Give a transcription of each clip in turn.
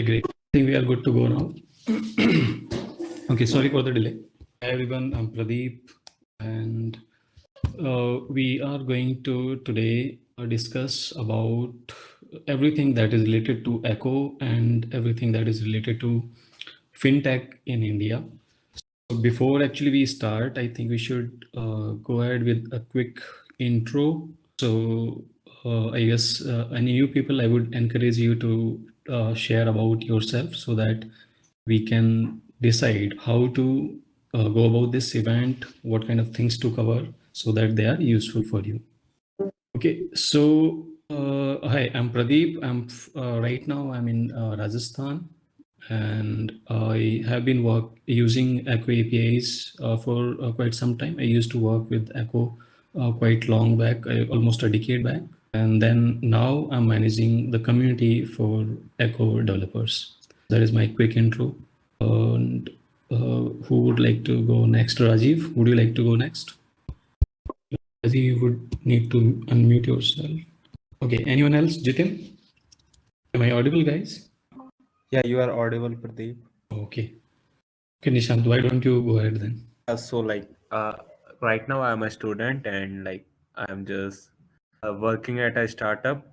Great. I think we are good to go now. Okay, sorry for the delay. Hi everyone, I'm Pradeep, and we are going to today discuss about everything that is related to Eko and everything that is related to FinTech in India. So before actually we start, I think we should go ahead with a quick intro. So I guess any new people, I would encourage you to share about yourself so that we can decide how to go about this event, what kind of things to cover so that they are useful for you. Okay, so hi, I'm Pradeep. Right now I'm in Rajasthan, and I have been using Eko APIs for quite some time. I used to work with Eko quite long back, almost a decade back. And then now I'm managing the community for Eko developers. That is my quick intro. And who would like to go next? Rajiv, would you like to go next? Rajiv, you would need to unmute yourself. Okay, anyone else? Jitin? Am I audible, guys? Yeah, you are audible, Pradeep. Okay. Okay, Nishant, why don't you go ahead then? So right now I'm a student and I'm just working at a startup,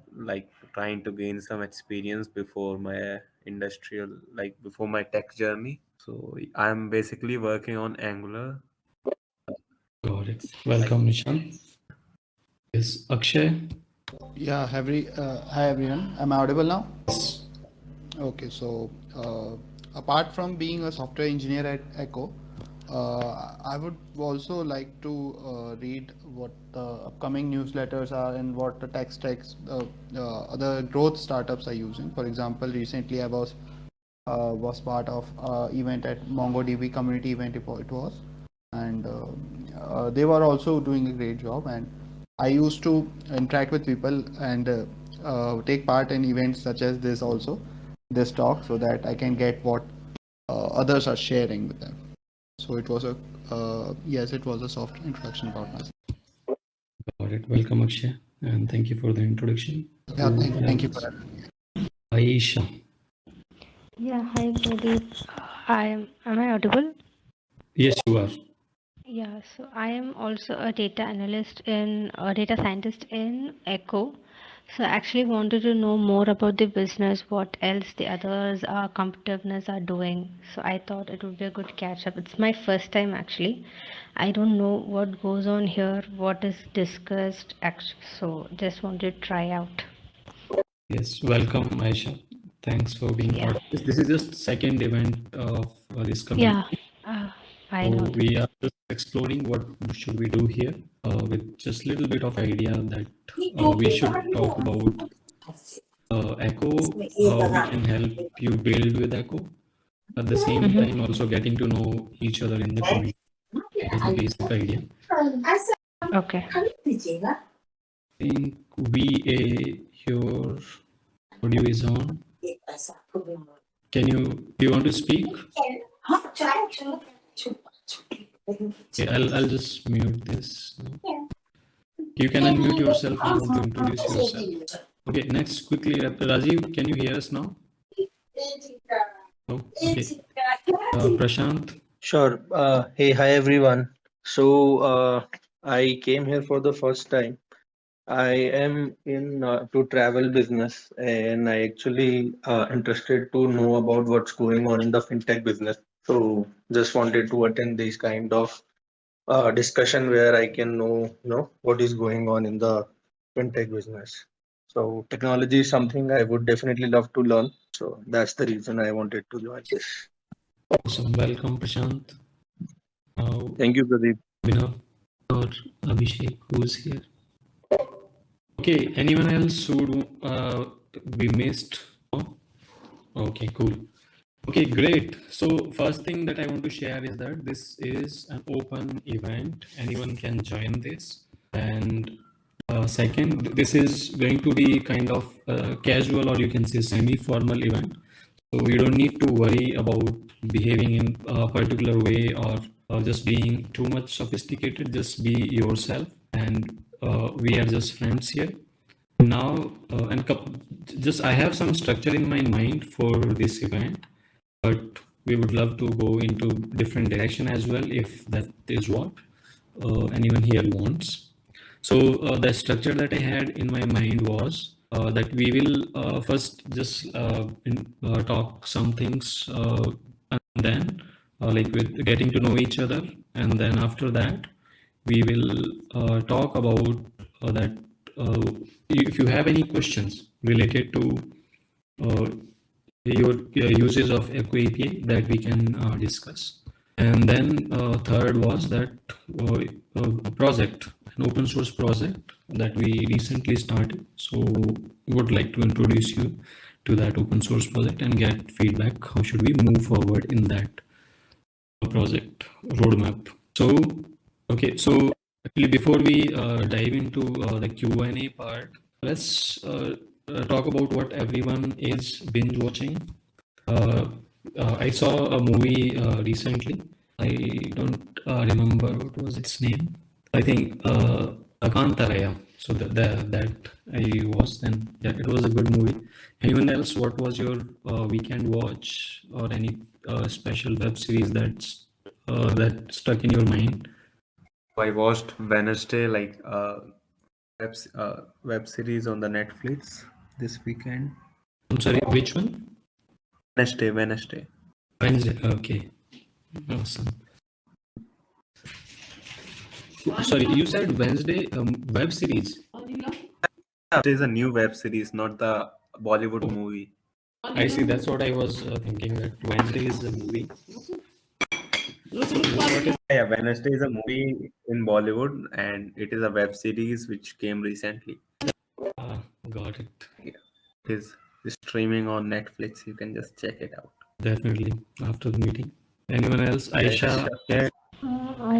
trying to gain some experience before my before my tech journey. So I'm basically working on Angular. Got it. Welcome, Nishant. Yes, Akshay. Yeah, hi everyone. Am I audible now? Okay, so apart from being a software engineer at Echo, I would also like to read what the upcoming newsletters are and what the tech stacks, other growth startups are using. For example, recently I was part of event at MongoDB community event it was, and they were also doing a great job. And I used to interact with people and take part in events such as this also, this talk, so that I can get what others are sharing with them. So it was yes, it was a soft introduction about myself. Got it. Welcome, Akshay, and thank you for the introduction. Yeah, thank you for that. Aisha. Yeah, hi Pradeep. Am I audible? Yes, you are. Yeah, so I am also a data scientist in Echo. So I actually wanted to know more about the business, what else the others competitiveness are doing. So I thought it would be a good catch up. It's my first time actually. I don't know what goes on here, what is discussed actually. So just wanted to try out. Yes, welcome, Aisha. Thanks for being part of this. This is just second event of this community. I So know. we are just exploring what should we do here with just a little bit of idea that we should talk about Echo, how we can help you build with Echo. At the same time, also getting to know each other in the community. That is the basic idea. Okay. I think your audio is on. Do you want to speak? Okay, I'll just mute this. You can unmute yourself and want to introduce yourself. Okay, next quickly, Rajiv, can you hear us now? No? Okay. Prashant. Sure. Hey, hi everyone. So I came here for the first time. I am in to travel business, and I actually interested to know about what's going on in the fintech business. So just wanted to attend this kind of discussion where I can know what is going on in the fintech business. So technology is something I would definitely love to learn. So that's the reason I wanted to join this. Awesome. Welcome, Prashant. Thank you, Pradeep. Abhinav or Abhishek, who's here. Okay, anyone else who we missed? No? Okay, cool. Okay, great. So first thing that I want to share is that this is an open event. Anyone can join this. And second, this is going to be kind of casual, or you can say semi-formal event. So you don't need to worry about behaving in a particular way or just being too much sophisticated. Just be yourself, and we are just friends here. Now, just I have some structure in my mind for this event, but we would love to go into different direction as well if that is what anyone here wants. So the structure that I had in my mind was that we will first just talk some things and then like with getting to know each other, and then after that we will talk about that if you have any questions related to uh, your uses of Eko API that we can discuss. And then third was that a project, an open source project that we recently started. So would like to introduce you to that open source project and get feedback. How should we move forward in that project roadmap? So, okay, so actually before we dive into the Q&A part, let's talk about what everyone is binge watching. I saw a movie recently. I don't remember what was its name. I think Akantaraya. So that I watched, and yeah, it was a good movie. Anyone else? What was your weekend watch or any special web series that stuck in your mind? I watched Wednesday, like web series on the Netflix this weekend. I'm sorry, which one? Wednesday. Wednesday. Okay, awesome. Sorry, you said Wednesday web series. It is a new web series, not the Bollywood movie. I see. That's what I was thinking. That Wednesday is a movie. What is Yeah, Wednesday is a movie in Bollywood, and it is a web series which came recently. got it? Yeah, it is streaming on Netflix. You can just check it out. Definitely after the meeting. Anyone else? Aisha? Yeah. I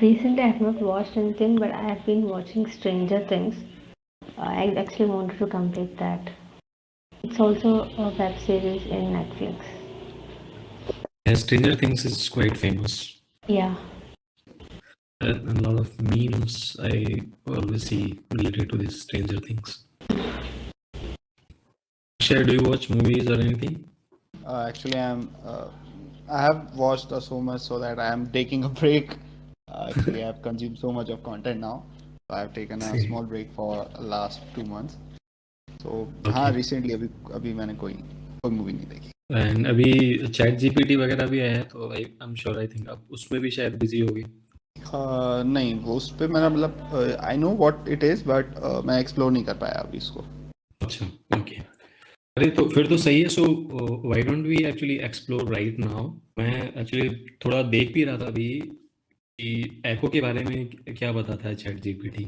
recently have not watched anything, but I have been watching Stranger Things. I actually wanted to complete that. It's also a web series in Netflix. Stranger Things is quite famous. Yeah. A lot of memes I always see related to this Stranger Things. Share, do you watch movies or anything? Actually, I have watched so much so that I am taking a break. Actually, I have consumed so much of content now. So I have taken a small break for last 2 months. So हाँ recently अभी मैंने कोई movie नहीं देखी. And अभी ChatGPT वगैरह भी आया है, तो I'm sure I think आप उसमें भी शायद बिजी होगी. नहीं, वो उस पे मेरा मतलब I know what it is, but मैं एक्सप्लोर नहीं कर पाया अभी इसको. अच्छा, ओके. अरे तो फिर तो सही है. So why don't we actually explore right now. मैं एक्चुअली थोड़ा देख भी रहा था अभी कि एको के बारे में क्या बताता है चैट जीपीटी,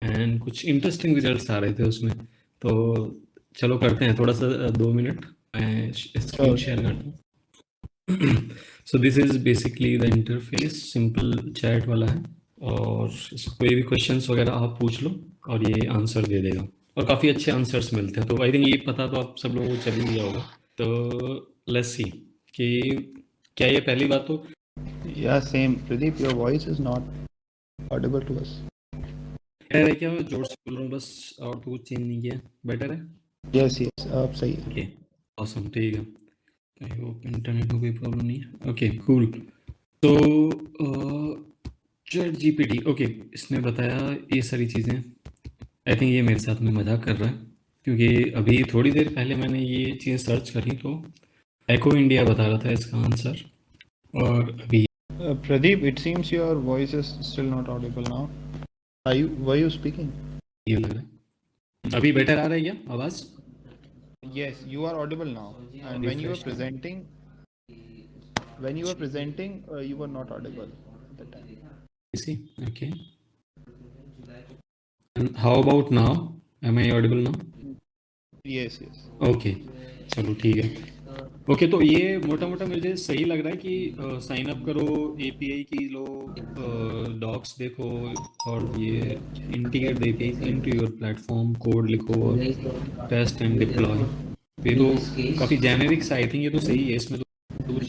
एंड कुछ इंटरेस्टिंग रिजल्ट्स आ रहे थे उसमें. तो चलो करते हैं थोड़ा सा 2 मिनट मैं स्क्रीन शेयर करता हूँ. So this is basically the interface, simple chat वाला है, और कोई भी क्वेश्चंस वगैरह आप पूछ लो और ये आंसर दे देगा, और काफ़ी अच्छे आंसर्स मिलते हैं. तो आई थिंक ये पता तो आप सब लोगों को चल ही गया होगा. तो लेट्स सी कि क्या ये पहली बात तो. या same Pradeep, your voice is not audible to us. कह रहे क्या, जोर से बोल रहा हूँ बस, और तो कुछ चेंज नहीं किया. बेटर है? यस यस, अब सही है. ओके, ऑसम, ठीक है. आई होप इंटरनेट में कोई प्रॉब्लम नहीं है. Okay, cool. तो चैट जीपीटी, ओके, इसने बताया ये सारी चीज़ें. आई थिंक ये मेरे साथ में मजाक कर रहा है, क्योंकि अभी थोड़ी देर पहले मैंने ये चीज़ सर्च करी तो एको इंडिया बता रहा था इसका आंसर. और अभी Pradeep, it seems your voice is still not Audible now. Were you speaking? ये लग रहा है अभी बेटर आ रहा है क्या आवाज़? Yes, you are audible now. And when you were presenting, you were not audible at the time. You see, okay. And how about now? Am I audible now? Yes, yes. Okay, चलो ठीक है. Okay, तो ये मोटा मोटा मुझे सही लग रहा है कि साइन अप करो, एपीआई की लो, डॉक्स देखो, और ये integrate the API into your platform, code लिखो और टेस्ट एंड डिप्लॉय. ये तो काफ़ी जेनेरिक सा, आई थिंक ये तो सही है. इसमें तो कुछ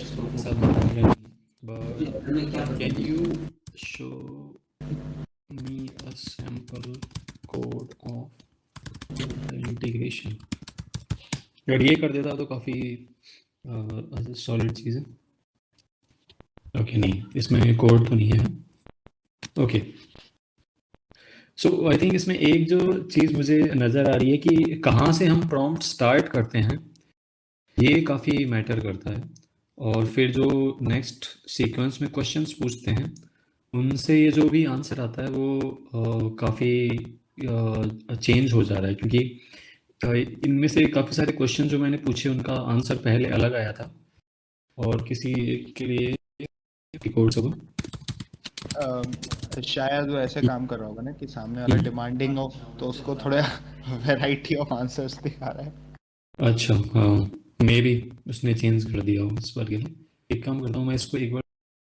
can you show me a sample code अगर ये कर देता तो काफ़ी सॉलिड चीज़ है। ओके, नहीं इसमें कोड तो नहीं है। ओके, सो आई थिंक इसमें एक जो चीज़ मुझे नज़र आ रही है कि कहाँ से हम प्रॉम्प्ट स्टार्ट करते हैं, ये काफ़ी मैटर करता है। और फिर जो नेक्स्ट सीक्वेंस में क्वेश्चंस पूछते हैं, उनसे ये जो भी आंसर आता है वो काफ़ी चेंज हो जा रहा है, क्योंकि इनमें से काफ़ी सारे क्वेश्चन जो मैंने पूछे उनका आंसर पहले अलग आया था, और किसी के लिए कोड सब शायद वो ऐसे काम कर रहा होगा ना कि सामने वाला डिमांडिंग हो तो उसको थोड़ा वैरायटी ऑफ आंसर्स दिखा रहा है। अच्छा, हाँ मे बी उसने चेंज कर दिया हो इस बार के लिए। एक काम करता हूँ, मैं इसको एक बार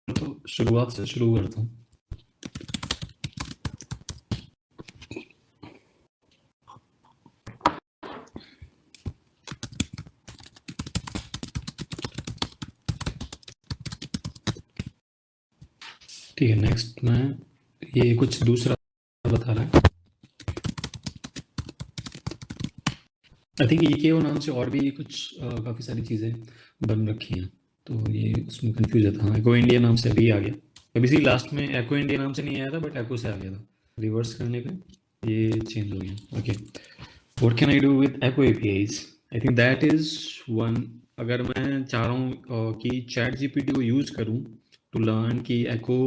तो शुरुआत से शुरू करता हूँ। ठीक है, नेक्स्ट मैं ये कुछ दूसरा बता रहा है। आई थिंक ईकेओ नाम से और भी कुछ काफ़ी सारी चीज़ें बन रखी हैं, तो ये उसमें कंफ्यूज था। हाँ, एको इंडिया नाम से अभी आ गया। अभी सी लास्ट में एको इंडिया नाम से नहीं आया था, बट एको से आ गया था। रिवर्स करने पे ये चेंज हो गया। Okay, what can I do with echo APIs? I think that is one. अगर मैं चाह रहा हूँ कि चैट जीपीटी को यूज़ करूँ टू लर्न कि एको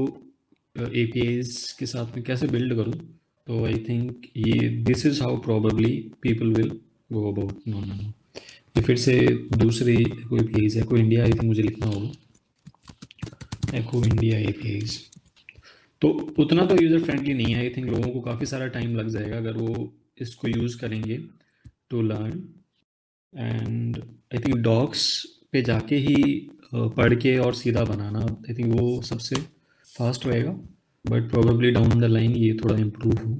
एपीआईज के साथ में कैसे बिल्ड करूँ, तो आई थिंक ये this is how probably people will go about. No no no, ये फिर से दूसरी Eko APIs, Eko India I think मुझे लिखना होगा, एको इंडिया एपीआईज। तो उतना तो यूज़र फ्रेंडली नहीं है। आई थिंक लोगों को काफ़ी सारा टाइम लग जाएगा अगर वो इसको यूज़ करेंगे to learn. And I think docs पे जाके ही पढ़ के और सीधा बनाना, आई थिंक वो सबसे फास्ट रहेगा, but probably down the line ये थोड़ा इम्प्रूव हो।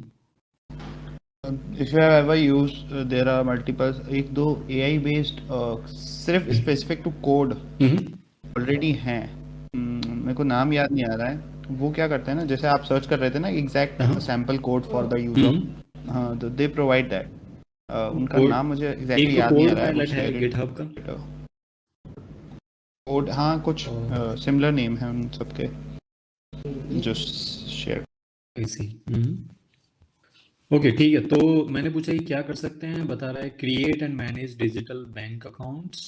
If you have ever used, there are multiple, एक दो AI based सिर्फ specific to code ऑलरेडी हैं। मेरे को नाम याद नहीं आ रहा है। वो क्या करते हैं ना, जैसे आप सर्च कर रहे थे ना exact sample code for the user, हाँ, तो दे प्रोवाइड दैट। उनका नाम मुझे एग्जैक्टली याद नहीं आ रहा है। गिटहब का कोड, हाँ कुछ सिमिलर नेम है उन सबके जो शेयर। ओके, ठीक है। तो मैंने पूछा कि क्या कर सकते हैं, बता रहा है create and manage digital bank accounts,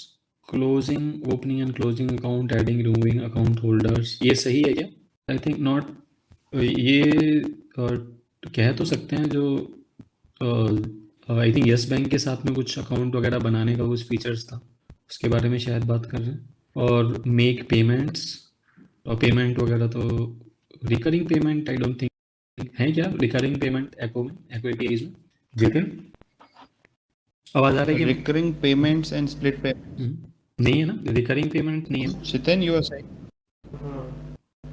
closing, opening and closing account, adding removing account holders. ये सही है क्या? I think not. ये कह तो सकते हैं जो आई थिंक यस बैंक के साथ में कुछ अकाउंट वगैरह बनाने का कुछ फीचर्स था, उसके बारे में शायद बात कर रहे हैं। और मेक पेमेंट्स, और पेमेंट वगैरह तो recurring payment I don't think है क्या रिकरिंग पेमेंट एको में, एको एपीआईज में। जितिन, आवाज आ रही है? Recurring payments and split payment नहीं है ना, रिकरिंग पेमेंट नहीं है। Jitin, you are saying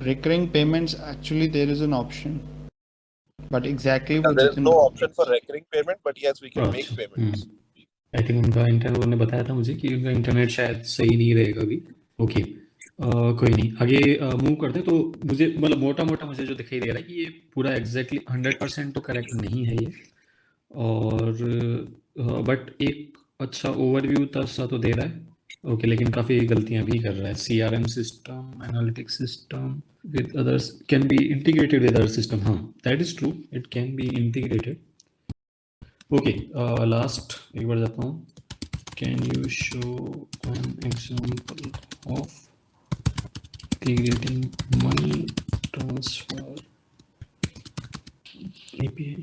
recurring payments, actually there is an option, but exactly what there is no option for recurring payment, but yes, we can make payments. I think उनका internet, उन्होंने बताया था मुझे कि उनका internet शायद सही नहीं रहेगा अभी। ओके, कोई नहीं, आगे मूव करते हैं। तो मुझे मतलब मोटा मोटा मुझे जो दिखाई दे रहा है कि ये पूरा एग्जैक्टली 100% तो करेक्ट नहीं है ये, और बट एक अच्छा ओवरव्यू सा तो दे रहा है। ओके, लेकिन काफ़ी गलतियां भी कर रहा है। CRM system, analytics system with others can be integrated with other system. हाँ, that is true, it can be integrated. Okay, last एक बार जाता हूँ। Can you show an example of integrating money transfer API?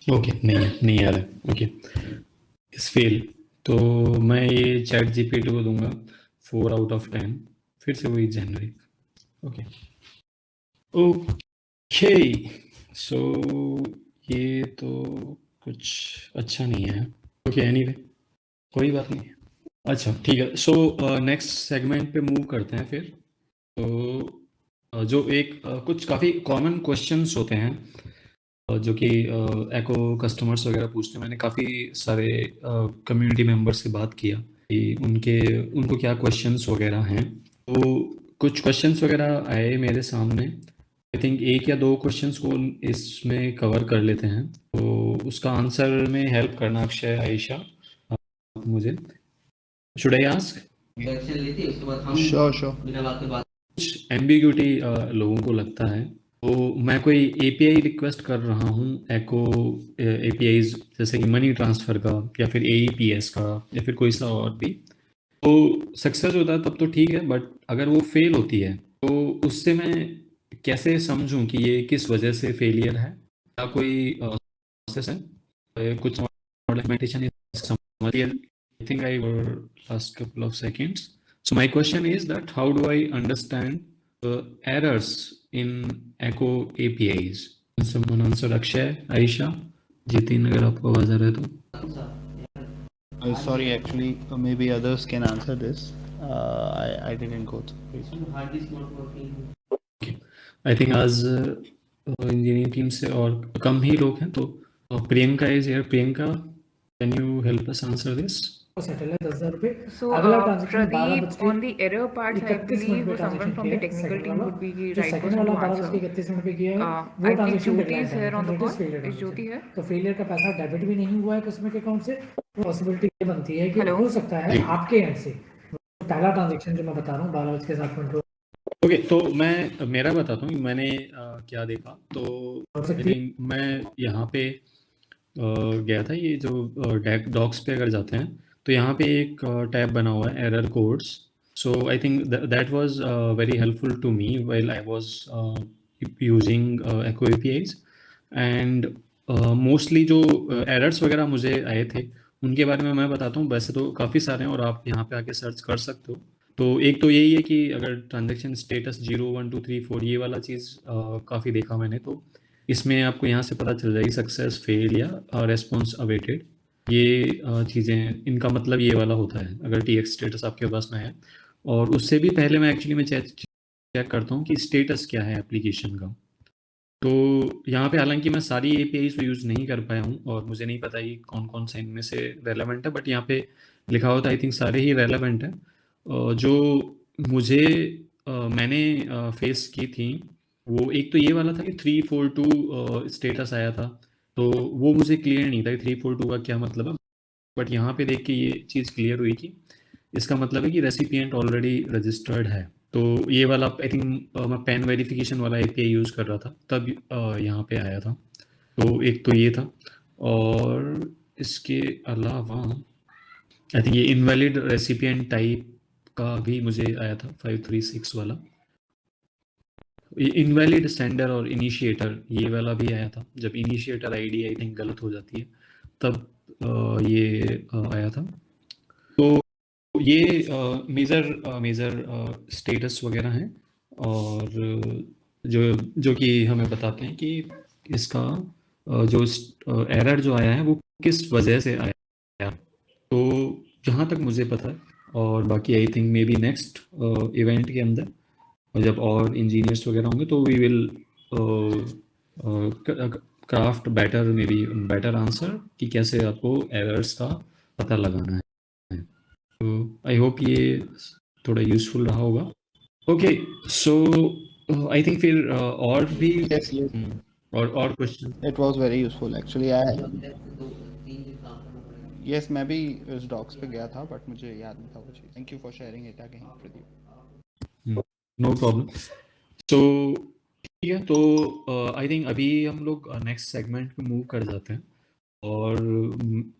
Okay, नहीं आ रहा है। Okay, इस fail, तो मैं ये चैट जीपीटी को दूंगा 4/10, फिर से वही जेनरिक। ओके ओके, सो ये तो कुछ अच्छा नहीं है। ओके, एनीवे कोई बात नहीं। अच्छा ठीक है, सो नेक्स्ट सेगमेंट पे मूव करते हैं फिर। तो जो एक कुछ काफ़ी कॉमन क्वेश्चंस होते हैं जो कि एको कस्टमर्स वगैरह पूछते हैं। मैंने काफ़ी सारे कम्युनिटी मेंबर से बात किया कि उनको क्या क्वेश्चंस वगैरह हैं। तो कुछ क्वेश्चंस वगैरह आए मेरे सामने, आई थिंक एक या दो क्वेश्चंस को इसमें कवर कर लेते हैं, तो उसका आंसर में हेल्प करना अक्षय, आयशा, मुझे। Should I ask? Sure sure. कुछ एम्बिग्यूटी लोगों को लगता है, तो मैं कोई एपीआई रिक्वेस्ट कर रहा हूँ एको एपीआईज, जैसे कि मनी ट्रांसफ़र का या फिर एईपीएस का या फिर कोई सा और भी, तो सक्सेस होता है तब तो ठीक है, बट अगर वो फेल होती है तो उससे मैं कैसे समझूं कि ये किस वजह से फेलियर है? क्या कोई प्रोसेस है? कुछ डॉक्यूमेंटेशन समझिए। I think I were last couple of seconds. So my question is that how do I understand the errors in Eko APIs? Can someone answer? Akshay, Aisha, Jitin, अगर आपको आवाज आ रहा है तो. Sorry, actually, maybe others can answer this. I didn't go through it. Hard disk not working. Okay. I think आज engineering team से और कम ही लोग हैं, तो Priyanka is here. Priyanka, can you help us answer this? Settle है 10,000 रुपए. So, अगला transaction Pradeep, on the error part, I believe someone from the technical team would be the right person to answer. 31 minute पे किया है वो I think transaction Jyoti is here on the call. Is Jyoti here? तो failure का पैसा debit भी नहीं हुआ है कस्टमर के अकाउंट से. पॉसिबिलिटी ये बनती है कि Hello? हो सकता है आपके एंड से पहला ट्रांजैक्शन जो मैं बता रहा हूँ 12:07 ओके, तो मैं मेरा बताता हूँ मैंने क्या देखा. तो मैं यहाँ पे गया था, ये जो डॉक्स पे अगर जाते हैं तो यहाँ पे एक टैब बना हुआ है, error codes. So I think that was very helpful to me while I was using echo APIs. And mostly जो एरर्स वगैरह मुझे आए थे उनके बारे में मैं बताता हूँ. वैसे तो काफ़ी सारे हैं और आप यहाँ पे आके सर्च कर सकते हो. तो एक तो यही है कि अगर ट्रांजैक्शन स्टेटस 0 1 2 3 4 ये वाला चीज़ काफ़ी देखा मैंने, तो इसमें आपको यहाँ से पता चल जाएगी सक्सेस, फेल या रेस्पॉन्स अवेटेड. ये चीज़ें, इनका मतलब ये वाला होता है अगर टीएक्स स्टेटस आपके पास में है. और उससे भी पहले मैं एक्चुअली चेक करता हूँ कि स्टेटस क्या है एप्लीकेशन का. तो यहाँ पे हालांकि मैं सारी एपीआईज को यूज़ नहीं कर पाया हूँ और मुझे नहीं पता कि कौन कौन सा इनमें से रेलेवेंट है, बट यहाँ पे लिखा होता है आई थिंक सारे ही रेलेवेंट है. जो मुझे मैंने फेस की थी वो एक तो ये वाला था कि 342 स्टेटस आया था, तो वो मुझे क्लियर नहीं था कि 342 का क्या मतलब है. बट यहाँ पे देख के ये चीज़ क्लियर हुई कि इसका मतलब है कि रेसिपिएंट ऑलरेडी रजिस्टर्ड है. तो ये वाला आई थिंक मैं पेन वेरिफिकेशन वाला एपीआई यूज़ कर रहा था तब यहाँ पे आया था. तो एक तो ये था, और इसके अलावा आई थिंक ये इनवैलिड रेसिपिएंट टाइप का भी मुझे आया था 536 वाला. इनवैलिड सेंडर और इनिशिएटर ये वाला भी आया था. जब इनिशिएटर आईडी आई थिंक गलत हो जाती है तब ये आया था. तो ये मेजर स्टेटस वगैरह हैं और जो कि हमें बताते हैं कि इसका जो एरर जो आया है वो किस वजह से आया. तो जहाँ तक मुझे पता है, और बाकी I think may be next event के अंदर जब और इंजीनियर्स वगैरह होंगे तो we will craft better answer कि कैसे आपको एरर्स का पता लगाना है. तो आई होप ये थोड़ा यूजफुल रहा होगा. ओके, सो आई थिंक फिर और भी Yes, yes. और question. It was very useful actually. Yes, मैं भी इस डॉक्स पे गया था बट मुझे याद नहीं था वो चीज़. Thank you for sharing it again, Pradeep. No problem. So ठीक है, तो आई थिंक अभी हम लोग नेक्स्ट सेगमेंट पे मूव कर जाते हैं. और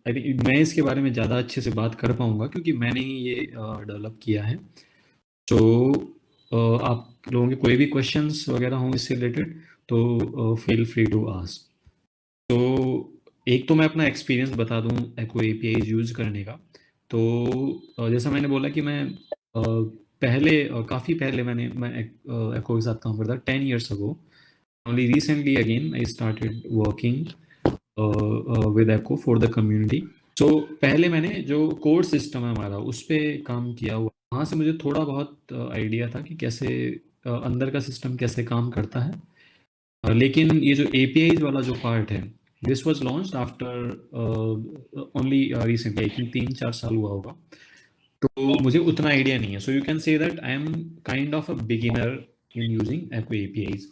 आई थिंक मैं इसके बारे में ज़्यादा अच्छे से बात कर पाऊँगा क्योंकि मैंने ही ये डेवलप किया है. तो आप लोगों के कोई भी क्वेश्चंस वगैरह हों इससे रिलेटेड तो फील फ्री टू आस्क. तो एक तो मैं अपना एक्सपीरियंस बता दूं एको एपीआई यूज़ करने का. तो जैसा मैंने बोला कि मैं काफ़ी पहले मैं एको के साथ काम करता 10 years ago. Only recently again I started working with Eko for the community. So पहले मैंने जो कोड सिस्टम है हमारा उस पर काम किया हुआ, वहाँ से मुझे थोड़ा बहुत आइडिया था कि कैसे अंदर का सिस्टम कैसे काम करता है. लेकिन ये जो APIs वाला जो पार्ट है, this was launched after only recently, I think 3-4 साल हुआ होगा. तो मुझे उतना आइडिया नहीं है. So you can say that I am kind of a beginner in using Eko APIs.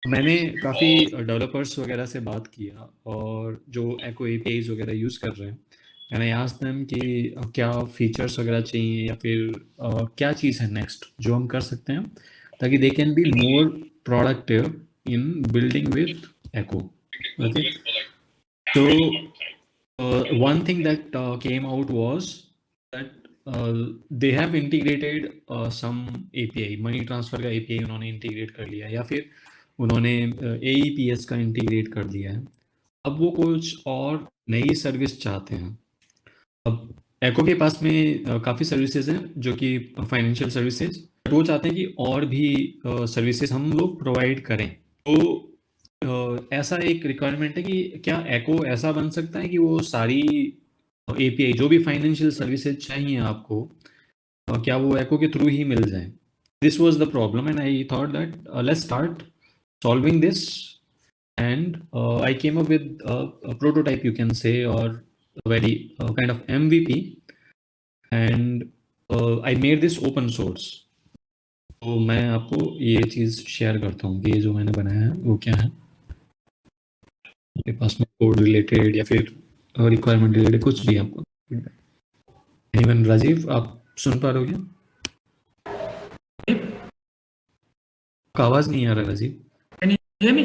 मैंने काफ़ी डेवलपर्स वगैरह से बात किया और जो एको एपीआईज वगैरह यूज़ कर रहे हैं, मैंने आस्क्ड देम कि क्या फीचर्स वगैरह चाहिए या फिर क्या चीज़ है नेक्स्ट जो हम कर सकते हैं ताकि they can be more productive in building with echo. Okay, so one thing that came out was that they have integrated some API, money transfer का API उन्होंने इंटीग्रेट कर लिया या फिर उन्होंने AEPS का इंटीग्रेट कर दिया है. अब वो कुछ और नई सर्विस चाहते हैं. अब एको के पास में काफ़ी सर्विसेज हैं जो कि फाइनेंशियल सर्विसेज, वो चाहते हैं कि और भी सर्विसेज हम लोग प्रोवाइड करें. तो ऐसा एक रिक्वायरमेंट है कि क्या एको ऐसा बन सकता है कि वो सारी एपीआई जो भी फाइनेंशियल सर्विसेज चाहिए आपको, क्या वो एको के थ्रू ही मिल जाए. This was the problem and I thought that let's start solving this, and I came up with a prototype, you can say, or a very kind of MVP, and I made this open source. तो मैं आपको ये चीज़ share करता हूँ कि ये जो मैंने बनाया है वो क्या है. आपके पास में कोड रिलेटेड या फिर रिक्वायरमेंट रिलेटेड कुछ भी आपको. एनीवन, राजीव आप सुन पा रहे हो क्या? आपका आवाज़ नहीं आ रहा Rajiv. Hear me?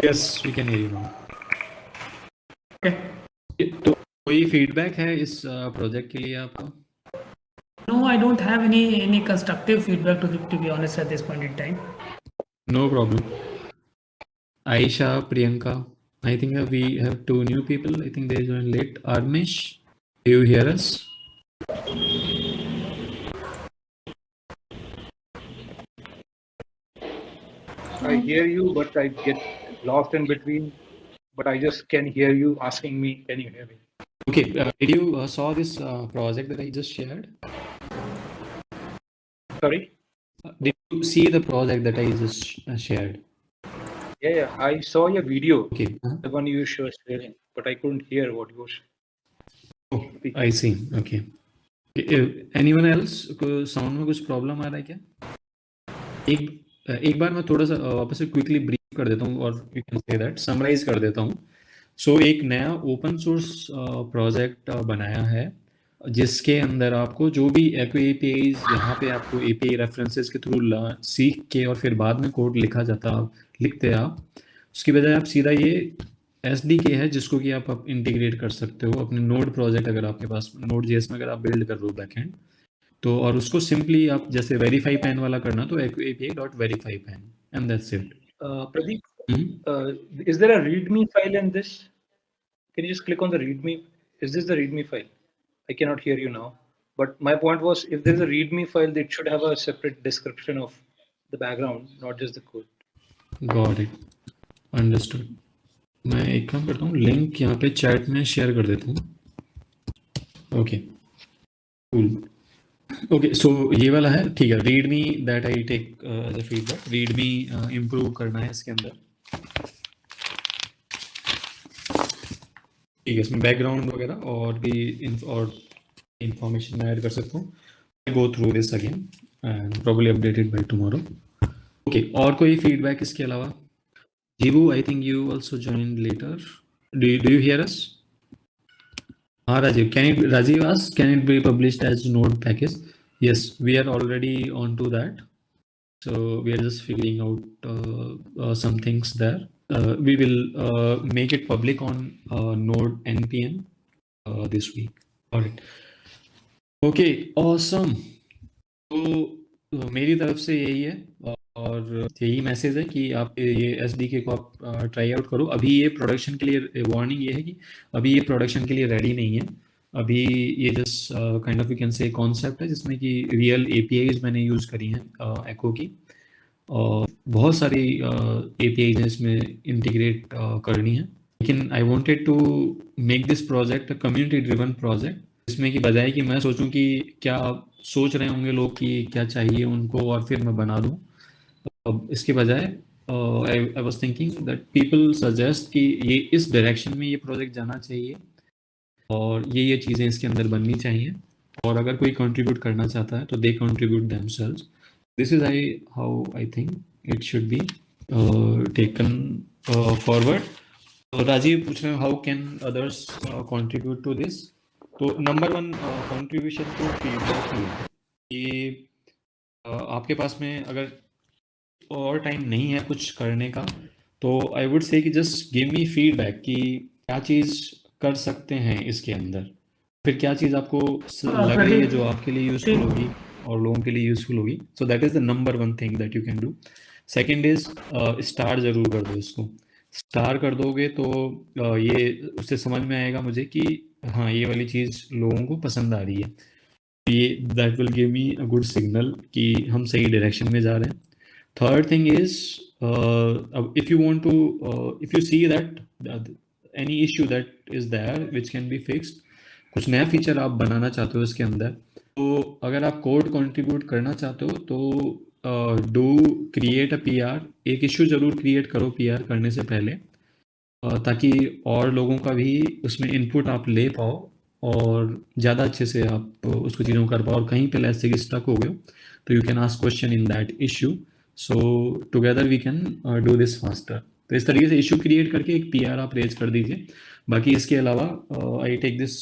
Yes, we can hear you now. Okay. तो कोई फीडबैक है इस प्रोजेक्ट के लिए आपका? No, I don't have any constructive feedback to be honest at this point in time. No problem. Aisha, Priyanka, I think we have two new people. I think they joined late. Armish, do you hear us? I hear you, but I get lost in between. But I just can hear you asking me, can you hear me? Okay, did you saw this project that I just shared? Sorry? Did you see the project that I just shared? Yeah, I saw your video. Okay. The one you were sharing, but I couldn't hear what you were. Oh, I see. Okay. Anyone else को sound में कुछ problem आ रहा है क्या? एक बार मैं थोड़ा सा वापस से क्विकली ब्रीफ कर देता हूँ और you can say that summarize कर देता हूँ. सो एक नया ओपन सोर्स प्रोजेक्ट बनाया है जिसके अंदर आपको जो भी एको एपीआईज यहाँ पे आपको एपीआई रेफरेंसेस के थ्रू सीख के और फिर बाद में कोड लिखते हैं आप, उसकी बजाय आप सीधा ये SDK है जिसको कि आप इंटीग्रेट कर सकते हो अपने नोड प्रोजेक्ट. अगर आपके पास node.js में अगर आप बिल्ड कर रहे हो बैकएंड तो, और उसको सिंपली आप जैसे वेरीफाई पैन वाला करना तो api.verify pan and that's it. Pradeep, is there a readme file in this? Can you just click on the readme? Is this the readme file? I cannot hear you now. But my point was, if there is a readme file, it should have a separate description of the background, not just the code. Got it. Understood. मैं एक काम करता हूँ, link यहाँ पे chat में share कर देता हूँ. Okay, cool. ओके, सो ये वाला है, ठीक है. Read me that I take as a feedback. Read me improve करना है इसके अंदर. ठीक है, इसमें बैकग्राउंड वगैरह और भी और इंफॉर्मेशन मैं ऐड कर सकता हूँ. Go through this again and probably updated by tomorrow. Okay, और कोई फीडबैक इसके अलावा? Jibu, I think you also joined later. Do you hear us? Rajiv, Rajiv asked, can it be published as node package? Yes, we are already on to that. So we are just figuring out some things there. We will make it public on node npm this week. All right. Okay, awesome. तो मेरी तरफ से यही है और यही message है कि आप ये SDK को आप ट्राई आउट करो. अभी ये प्रोडक्शन के लिए, वार्निंग ये है कि अभी ये प्रोडक्शन के लिए रेडी नहीं है. अभी ये just kind of you can से कॉन्सेप्ट है जिसमें कि रियल APIs मैंने यूज़ करी हैं एको की और बहुत सारी APIs हैं इसमें इंटीग्रेट करनी है. लेकिन I wanted to make this project community driven project, इसमें कि बजाय कि मैं सोचूं कि क्या सोच रहे होंगे लोग कि क्या चाहिए उनको और फिर मैं बना दूं, अब इसके बजाय I was thinking that people suggest कि ये इस डायरेक्शन में ये प्रोजेक्ट जाना चाहिए और ये चीज़ें इसके अंदर बननी चाहिए और अगर कोई कंट्रीब्यूट करना चाहता है तो they contribute themselves. This is how I think it should be. taken forward. Rajiv पूछ रहे हैं how can others contribute to this? तो number 1 contribution to feedback loop. ये आपके पास में अगर और टाइम नहीं है कुछ करने का तो आई वुड से कि जस्ट गिव मी फीडबैक कि क्या चीज़ कर सकते हैं इसके अंदर, फिर क्या चीज़ आपको लग रही है जो आपके लिए यूज़फुल होगी और लोगों के लिए यूज़फुल होगी. So that is the number 1 thing that you can do. Second is star ज़रूर कर दो इसको. स्टार कर दोगे तो ये उससे समझ में आएगा मुझे कि हाँ ये वाली चीज़ लोगों को पसंद आ रही है. ये that will give me a good signal कि हम सही डायरेक्शन में जा रहे हैं. Third thing is, if you want to, if you see that any issue that is there which can be fixed, कुछ नया फीचर आप बनाना चाहते हो इसके अंदर, तो अगर आप कोड कंट्रीब्यूट करना चाहते हो तो डू क्रिएट अ पीआर. एक इशू ज़रूर क्रिएट करो पीआर करने से पहले, ताकि और लोगों का भी उसमें इनपुट आप ले पाओ और ज़्यादा अच्छे से आप उसको चीज़ों को कर पाओ. और कहीं पे ऐसे कि स्टक हो गए तो you can ask question in that issue. So together we can do this faster. तो इस तरीके से इशू क्रिएट करके एक पीआर आप रेज कर दीजिए. बाकी इसके अलावा I take this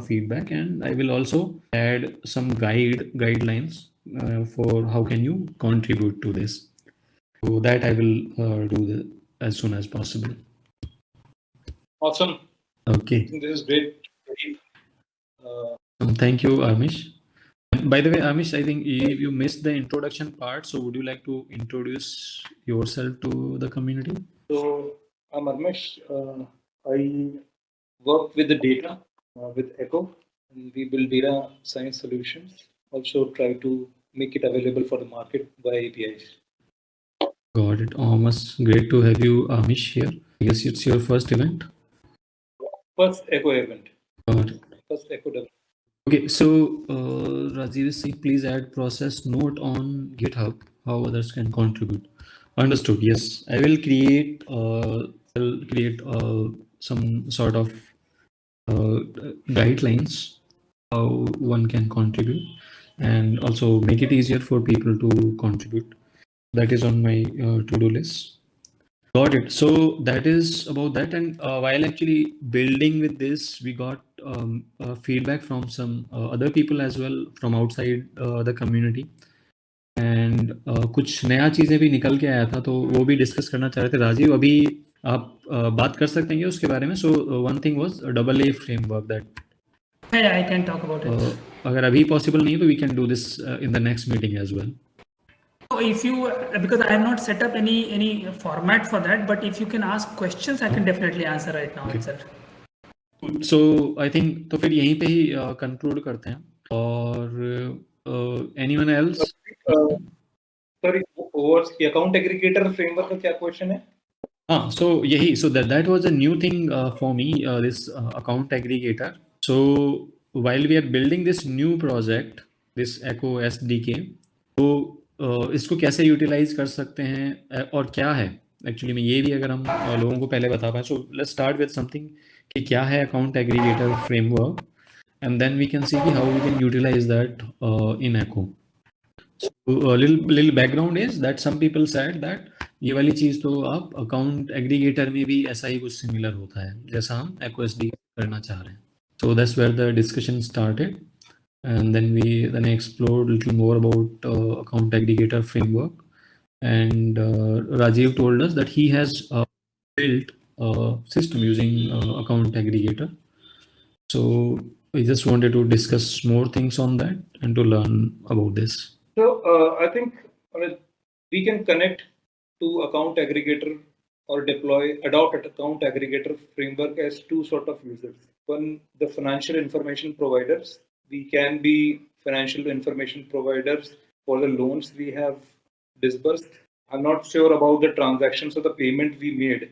feedback and I will also add some guidelines for how can you contribute to this. So that I will do as soon as possible. Awesome. Okay. I think this is great. Thank you, Amish. By the way, Amish, I think you missed the introduction part. So would you like to introduce yourself to the community? So I'm Amish. I work with the data with Eko. And we build data science solutions. Also try to make it available for the market by APIs. Got it. Almost great to have you, Amish, here. I guess it's your first event. First Eko event. Got it. First Eko development. Okay, so Rajiv is saying, please add process note on GitHub how others can contribute. Understood. Yes, I will create some sort of guidelines how one can contribute and also make it easier for people to contribute. That is on my to-do list. Got it. So that is about that. And while actually building with this, we got feedback from some other people as well from outside the community. And कुछ नया चीज़ें भी निकल के आया था तो वो भी डिस्कस करना चाह रहे थे. राजीव, अभी आप बात कर सकते हैं उसके बारे में. So one thing was AA framework that. Yeah, I can talk about it. अगर अभी पॉसिबल नहीं है तो we can do this in the next meeting as well. So if you, because I have not set up any format for that, but if you can ask questions, I can definitely answer right now itself. So I think तो फिर यहीं पे ही conclude करते हैं. और anyone else? Sorry, what's the account aggregator framework का क्या question है? So यही, so that was a new thing for me, this account aggregator. So while we are building this new project, this Eko SDK, तो इसको कैसे utilise कर सकते हैं और क्या है एक्चुअली में, ये भी अगर हम लोगों को पहले बता पाएं. So let's start with something कि क्या है account aggregator framework and then we can see कि how we can utilize that in Eko. So little background is that some people said that ये वाली चीज तो आप अकाउंट एग्रीगेटर में भी ऐसा ही कुछ सिमिलर होता है जैसा हम Eko SD करना चाह रहे हैं. So that's where the discussion started. And then I explored a little more about account aggregator framework, and Rajiv told us that he has built a system using account aggregator. So we just wanted to discuss more things on that and to learn about this. So I think we can connect to account aggregator or adopt account aggregator framework as two sort of users. One, the financial information providers. We can be financial information providers for the loans we have disbursed. I'm not sure about the transactions or the payment we made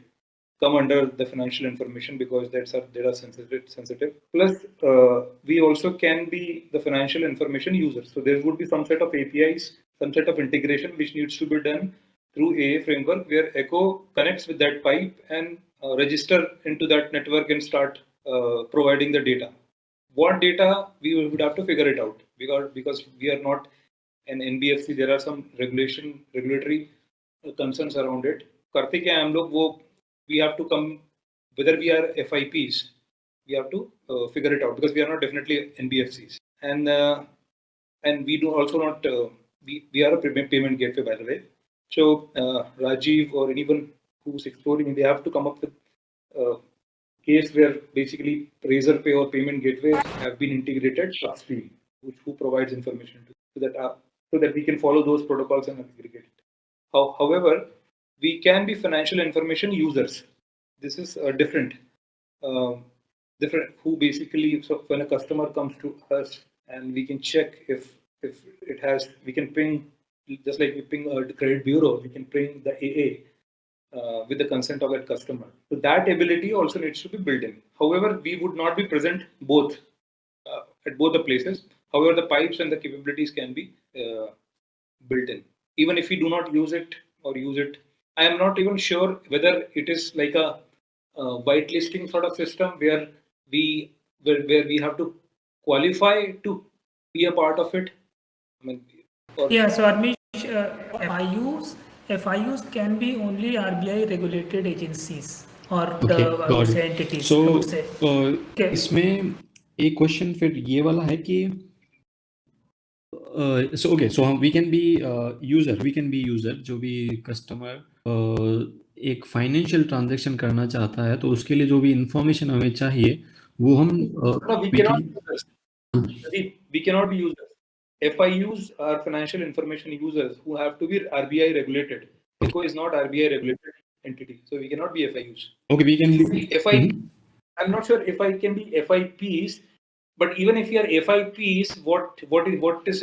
come under the financial information because that's our data sensitive. Plus, we also can be the financial information user. So there would be some set of APIs, some set of integration which needs to be done through AA framework where Eko connects with that pipe and register into that network and start providing the data. What data, we would have to figure it out because we are not an NBFC. There are some regulatory concerns around it. करते क्या हम लोग वो we have to come whether we are FIPs, we have to figure it out because we are not definitely NBFCs, and we do also not we are a payment gateway, by the way. So Rajiv or anyone who's exploring, they have to come up with a case where basically Razorpay or payment gateways have been integrated trustfully, who provides information so that we can follow those protocols and aggregate it. However, we can be financial information users. This is different. Who basically, so when a customer comes to us and we can check if it has, we can ping, just like we ping a credit bureau, we can ping the AA with the consent of that customer. So that ability also needs to be built in. However, we would not be present both at both the places. However, the pipes and the capabilities can be built in. Even if we do not use it or use it, I am not even sure whether it is like a whitelisting sort of system where we have to qualify to be a part of it. I mean, yeah, so Armish, FIUs can be only RBI regulated agencies or the entities. So I would say. इसमें एक question फिर ये वाला है कि so okay, so we can be user जो भी customer एक फाइनेंशियल ट्रांजैक्शन करना चाहता है तो उसके लिए जो भी इंफॉर्मेशन हमें चाहिए वो हम we cannot be users. FIUs are financial information users who have to be RBI regulated. Eko is not RBI regulated entity, so we cannot be FIUs. Okay, we can I'm not sure if I can be FIPs, but even if we are FIPs, what is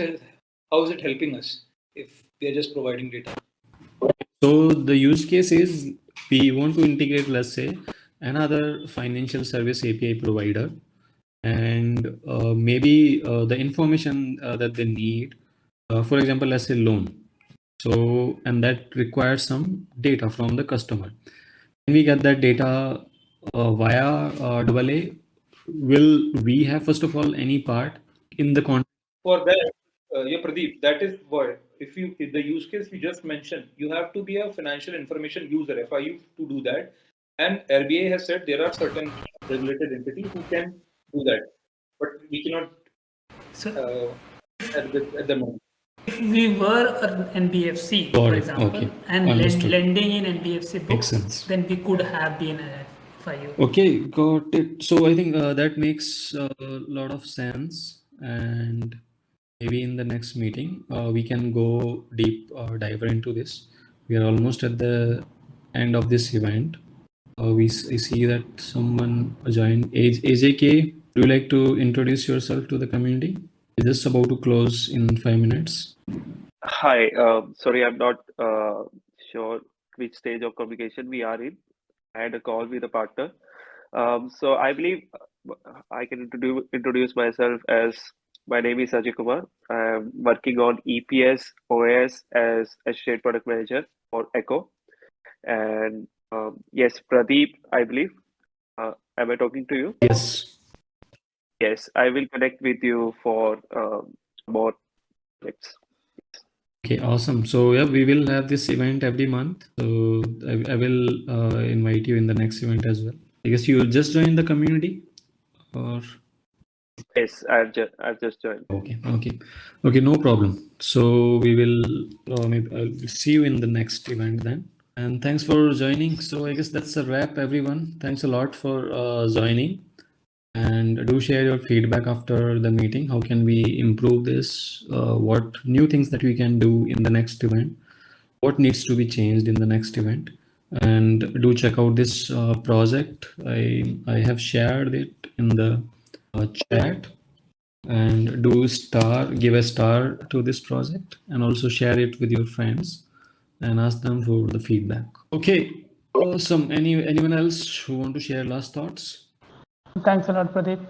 how is it helping us if we are just providing data? So the use case is we want to integrate, let's say, another financial service API provider, and maybe the information that they need, for example, let's say loan. So, and that requires some data from the customer. When we get that data via AA, will we have, first of all, any part in the contract? For that, yeah, Pradeep, that is what, if the use case you just mentioned, you have to be a financial information user, FIU, to do that. And RBI has said there are certain regulated entities who can do that, but we cannot at the moment. If we were an NBFC, for example, and lending in NBFC books, then we could have been a FIU. Okay, got it. So I think that makes a lot of sense, and maybe in the next meeting we can go deep dive into this. We are almost at the end of this event. I see that someone joined. AJK, do you like to introduce yourself to the community? We're just about to close in 5 minutes. Hi, sorry, I'm not sure which stage of communication we are in. I had a call with a partner. So I believe I can introduce myself as, my name is Ajay Kumar. I'm working on EPS OS as Associate Product Manager for Eko. And yes, Pradeep, I believe. Am I talking to you? Yes. Yes, I will connect with you for more projects. Okay, awesome. So yeah, we will have this event every month. So I will invite you in the next event as well. I guess you just joined the community, or? Yes, I've just joined. Okay, no problem. So we will maybe I'll see you in the next event then. And thanks for joining. So I guess that's a wrap, everyone. Thanks a lot for joining. And do share your feedback after the meeting. How can we improve this? What new things that we can do in the next event? What needs to be changed in the next event? And do check out this project. I have shared it in the chat. And do give a star to this project, and also share it with your friends and ask them for the feedback. Okay, awesome. Anyone else who want to share last thoughts? Thanks a lot, Pradeep.